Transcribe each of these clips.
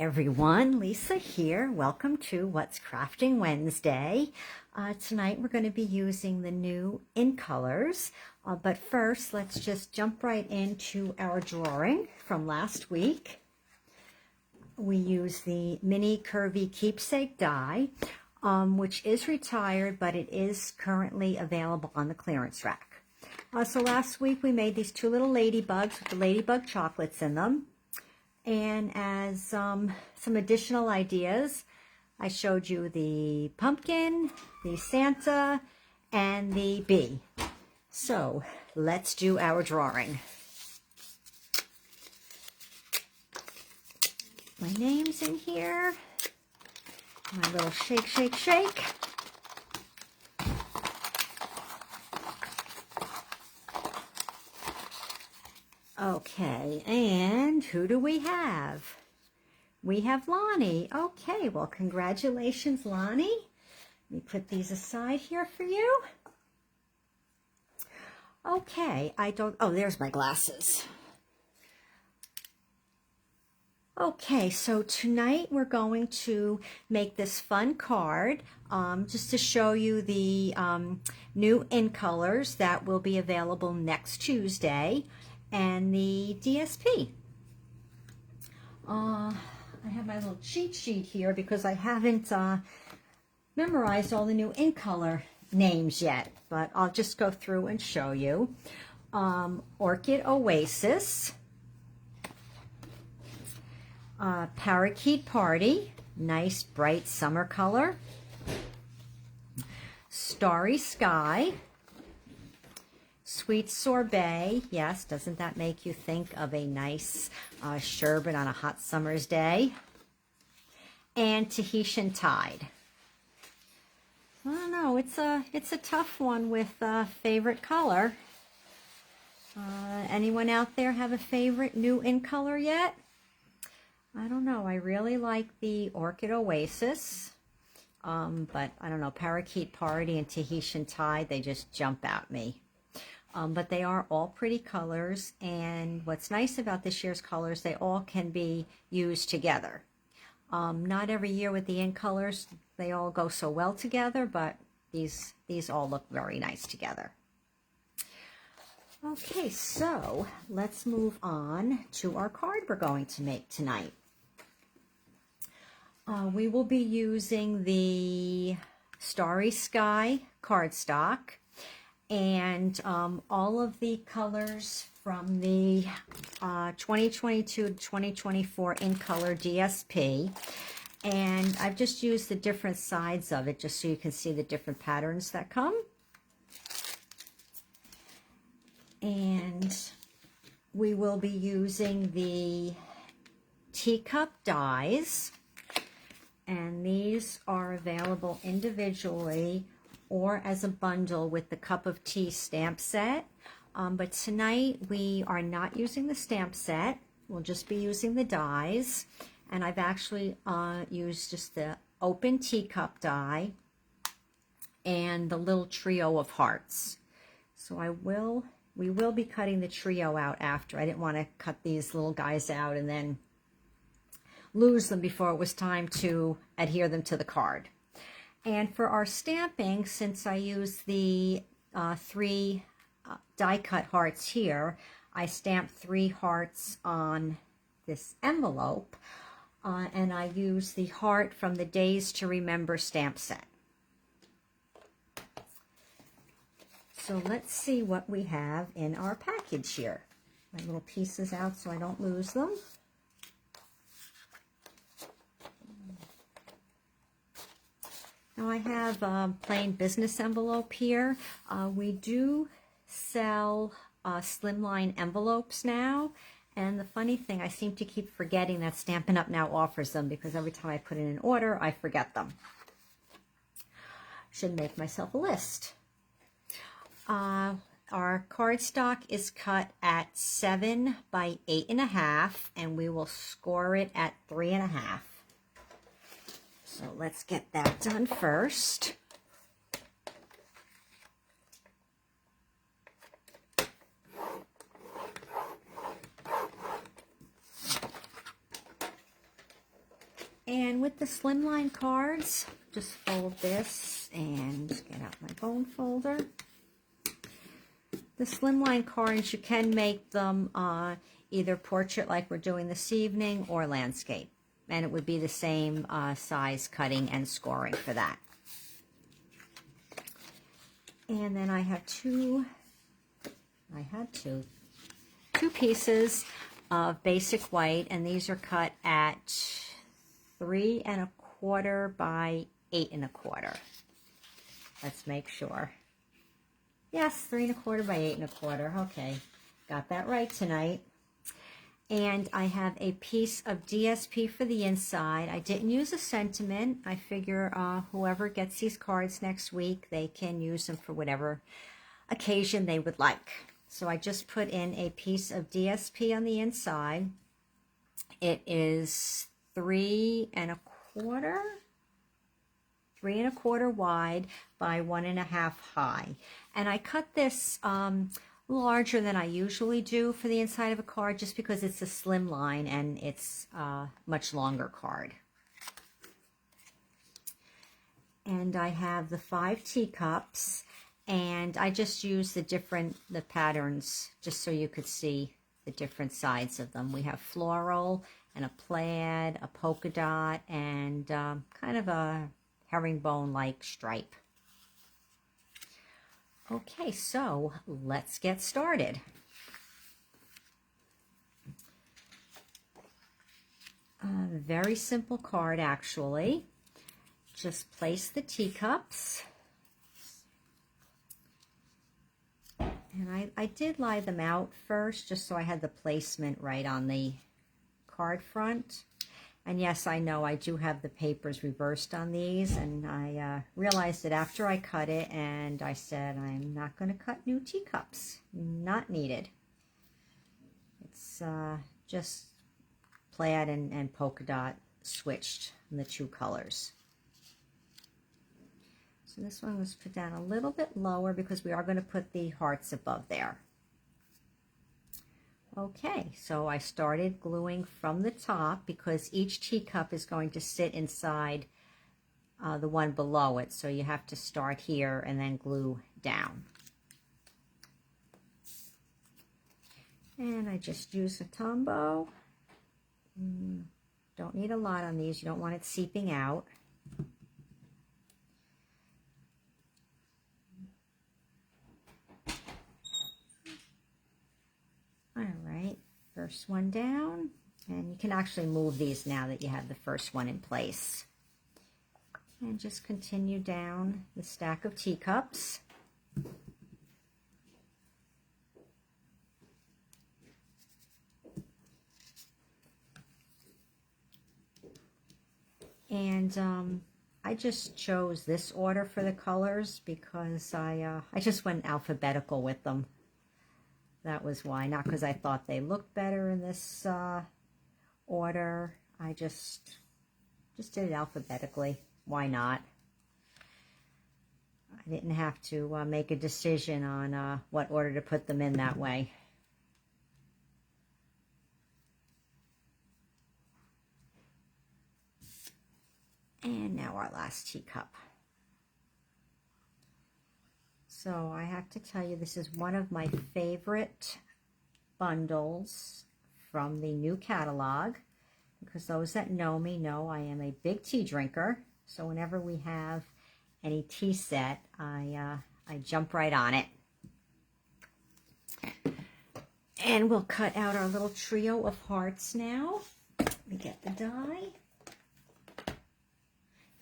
everyone, Lisa here. Welcome to What's Crafting Wednesday. Tonight we're going to be using the new In-Colors, but first let's just jump right into our drawing from last week. We use the mini curvy keepsake die, which is retired, but it is currently available on the clearance rack. So last week we made these two little ladybugs with the ladybug chocolates in them. And as some additional ideas, I showed you the pumpkin, the Santa, and the bee. So let's do our drawing. My name's in here. My little shake, shake, shake. Okay, and who do we have? We have Lonnie. Okay, well, congratulations, Lonnie. Let me put these aside here for you. Okay, oh, there's my glasses. Okay, so tonight we're going to make this fun card just to show you the new In-Colors that will be available next Tuesday. And the DSP. I have my little cheat sheet here because I haven't memorized all the new In-Color names yet, but I'll just go through and show you. Orchid Oasis, Parakeet Party, nice bright summer color. Starry Sky, Sweet Sorbet, yes, doesn't that make you think of a nice sherbet on a hot summer's day? And Tahitian Tide. I don't know, it's a tough one with favorite color. Anyone out there have a favorite new In-Color yet? I don't know, I really like the Orchid Oasis, but I don't know, Parakeet Party and Tahitian Tide, they just jump at me. But they are all pretty colors, and what's nice about this year's colors, they all can be used together. Not every year with the In-Colors, they all go so well together, but these all look very nice together. Okay, so let's move on to our card we're going to make tonight. We will be using the Starry Sky cardstock. And all of the colors from the 2022 to 2024 In-Color DSP. And I've just used the different sides of it just so you can see the different patterns that come. And we will be using the Teacup Dies. And these are available individually or as a bundle with the Cup of Tea stamp set. But tonight we are not using the stamp set. We'll just be using the dies. And I've actually used just the open teacup die and the little trio of hearts. So we will be cutting the trio out after. I didn't want to cut these little guys out and then lose them before it was time to adhere them to the card. And for our stamping, since I use the 3 die cut hearts here, I stamped 3 hearts on this envelope, and I use the heart from the Days to Remember stamp set. So let's see what we have in our package here. My little pieces out so I don't lose them. Now I have a plain business envelope here. We do sell slimline envelopes now, and the funny thing, I seem to keep forgetting that Stampin' Up! Now offers them because every time I put in an order, I forget them. Should make myself a list. Our cardstock is cut at 7 by 8.5, and we will score it at 3.5. So let's get that done first. And with the slimline cards, just fold this and get out my bone folder. The slimline cards, you can make them either portrait like we're doing this evening or landscape. And it would be the same size cutting and scoring for that. And then I had two pieces of basic white, and these are cut at 3 1/4 by 8 1/4. Let's make sure. Yes, 3 1/4 by 8 1/4. Okay, got that right tonight. And I have a piece of DSP for the inside. I didn't use a sentiment. I figure whoever gets these cards next week, they can use them for whatever occasion they would like. So I just put in a piece of DSP on the inside. It is 3 1/4 wide by 1 1/2 high. And I cut this larger than I usually do for the inside of a card just because it's a slim line and it's a much longer card. And I have the 5 teacups, and I just use the patterns just so you could see the different sides of them. We have floral and a plaid, a polka dot, and kind of a herringbone-like stripe. Okay, so let's get started. Very simple card, actually. Just place the teacups. And I did lie them out first, just so I had the placement right on the card front. And yes, I know I do have the papers reversed on these, and I realized it after I cut it, and I said I'm not going to cut new teacups. Not needed. It's just plaid and polka dot switched in the 2 colors. So this one was put down a little bit lower because we are going to put the hearts above there. Okay, so I started gluing from the top because each teacup is going to sit inside the one below it. So you have to start here and then glue down. And I just use a Tombow. Don't need a lot on these. You don't want it seeping out. First one down, and you can actually move these now that you have the first one in place. And just continue down the stack of teacups. And I just chose this order for the colors because I just went alphabetical with them. That was why, not because I thought they looked better in this order. I just did it alphabetically. Why not? I didn't have to make a decision on what order to put them in that way. And now our last teacup. So I have to tell you, this is one of my favorite bundles from the new catalog, because those that know me know I am a big tea drinker. So whenever we have any tea set, I jump right on it. And we'll cut out our little trio of hearts now. Let me get the die.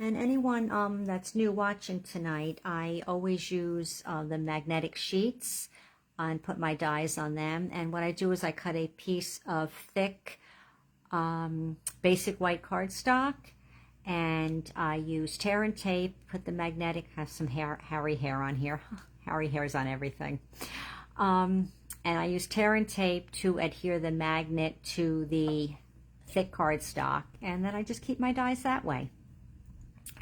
And anyone that's new watching tonight, I always use the magnetic sheets and put my dies on them. And what I do is I cut a piece of thick basic white cardstock, and I use tear and tape, put the magnetic, have some hairy hair on here. Hairy hairs on everything. And I use tear and tape to adhere the magnet to the thick cardstock, and then I just keep my dies that way.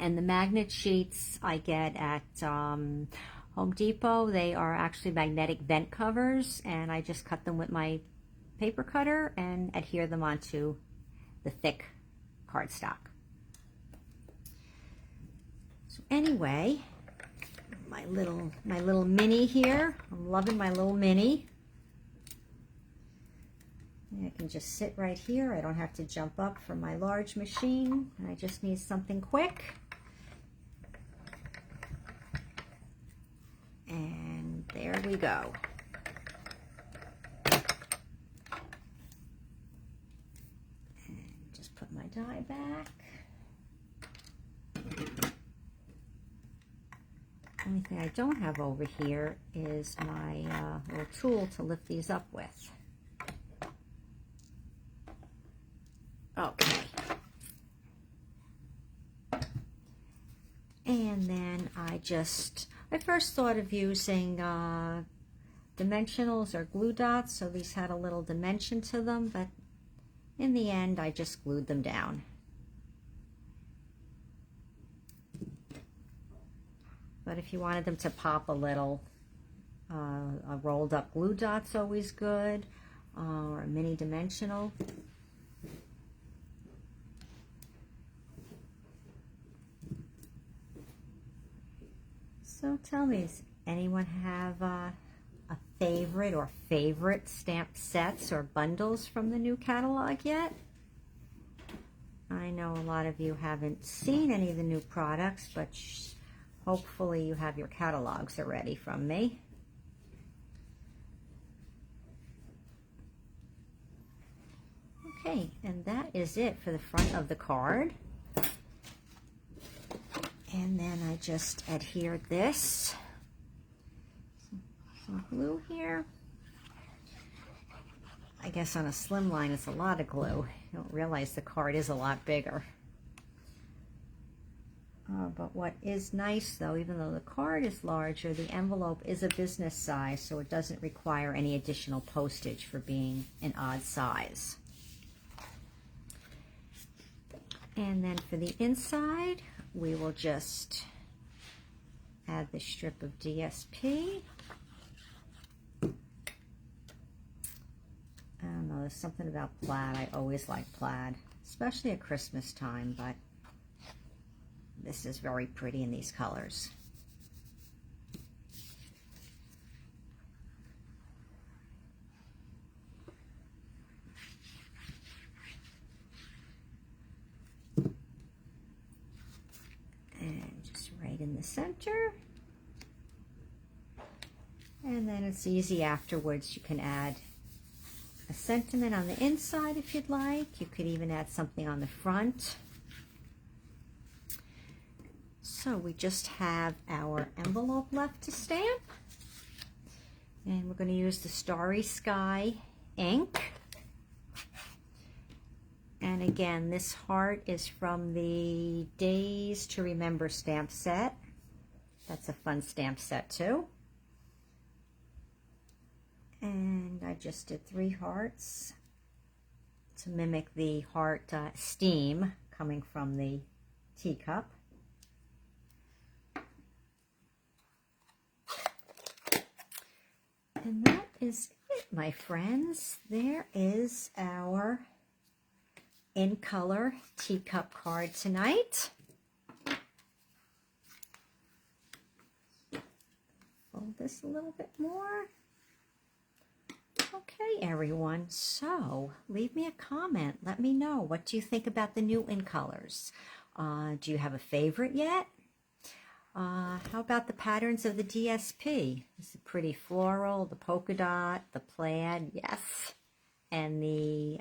And the magnet sheets I get at Home Depot. They are actually magnetic vent covers, and I just cut them with my paper cutter and adhere them onto the thick cardstock. So anyway, my little mini here. I'm loving my little mini. And I can just sit right here. I don't have to jump up from my large machine. I just need something quick. And there we go. And just put my die back. Only thing I don't have over here is my little tool to lift these up with. Okay. And then I first thought of using dimensionals or glue dots, so these had a little dimension to them, but in the end I just glued them down. But if you wanted them to pop a little, a rolled up glue dot's always good, or a mini dimensional. So tell me, does anyone have a favorite or favorite stamp sets or bundles from the new catalog yet? I know a lot of you haven't seen any of the new products, but hopefully you have your catalogs already from me. Okay, and that is it for the front of the card. And then I just adhered this. Some glue here. I guess on a slim line it's a lot of glue. You don't realize the card is a lot bigger. But what is nice though, even though the card is larger, the envelope is a business size, so it doesn't require any additional postage for being an odd size. And then for the inside, we will just add the strip of DSP. I don't know, there's something about plaid. I always like plaid, especially at Christmas time, but this is very pretty in these colors. And just right in the center. And then it's easy afterwards. You can add a sentiment on the inside if you'd like. You could even add something on the front. So we just have our envelope left to stamp. And we're going to use the Starry Sky Ink. And again, this heart is from the Days to Remember stamp set. That's a fun stamp set too. And I just did 3 hearts to mimic the heart steam coming from the teacup. And that is it, my friends. There is our In-Color teacup card tonight. Fold this a little bit more. Okay, everyone, so leave me a comment. Let me know, what do you think about the new In-Colors? Do you have a favorite yet? How about the patterns of the DSP? This is pretty floral, the polka dot, the plaid, yes. And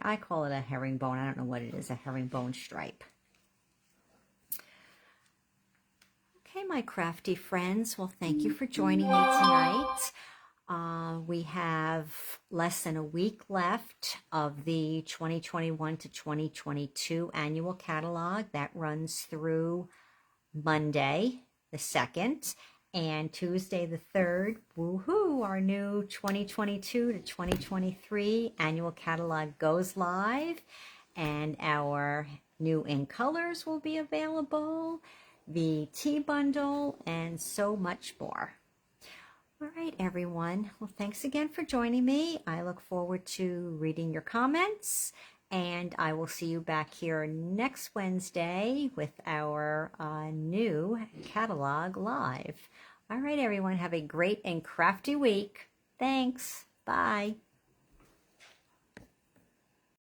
I call it a herringbone. I don't know what it is, a herringbone stripe. Okay, my crafty friends. Well, thank you for joining me tonight. We have less than a week left of the 2021 to 2022 annual catalog. That runs through Monday, the 2nd, and Tuesday, the 3rd. Woohoo! Our new 2022 to 2023 annual catalog goes live, and our new In-Colors will be available, the tea bundle, and so much more. All right, everyone. Well, thanks again for joining me. I look forward to reading your comments And I will see you back here next Wednesday with our new catalog live. All right, everyone, have a great and crafty week. Thanks. Bye.